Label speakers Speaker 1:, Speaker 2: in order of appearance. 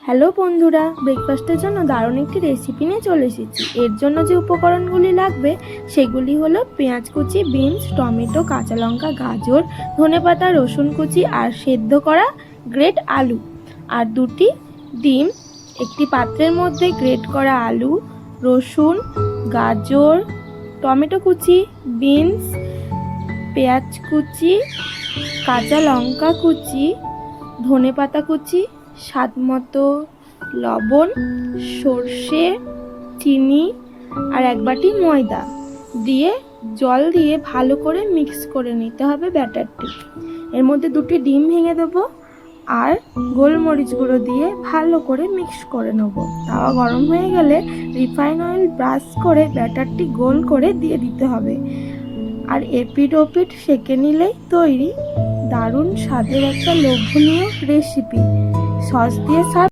Speaker 1: Hello বন্ধুরা, ব্রেকফাস্টের জন্য দারুণ একটি রেসিপি নিয়ে চলে এসেছি। এর জন্য যে উপকরণগুলি লাগবে সেগুলি হলো পেঁয়াজ কুচি, বিনস, টমেটো, কাঁচা লঙ্কা, গাজর, ধনেপাতা, রসুন কুচি আর সেদ্ধ করা গ্রেট আলু আর দুটি ডিম। একটি পাত্রের মধ্যে গ্রেট করা আলু, রসুন, গাজর, টমেটো কুচি, বিনস, পেঁয়াজ কুচি, কাঁচা লঙ্কা কুচি, ধনেপাতা কুচি, স্বাদ মতো লবণ, সর্ষে, চিনি আর এক বাটি ময়দা দিয়ে জল দিয়ে ভালো করে মিক্স করে নিতে হবে ব্যাটারটি। এর মধ্যে দুটি ডিম ভেঙে দেবো আর গোলমরিচ গুঁড়ো দিয়ে ভালো করে মিক্স করে নেবো। তাওয়া গরম হয়ে গেলে রিফাইন অয়েল ব্রাশ করে ব্যাটারটি গোল করে দিয়ে দিতে হবে আর এপিট ওপিট সেঁকে নিলেই তৈরি দারুণ স্বাদের একটা লোভনীয় রেসিপি। সস দিয়ে সার্ভ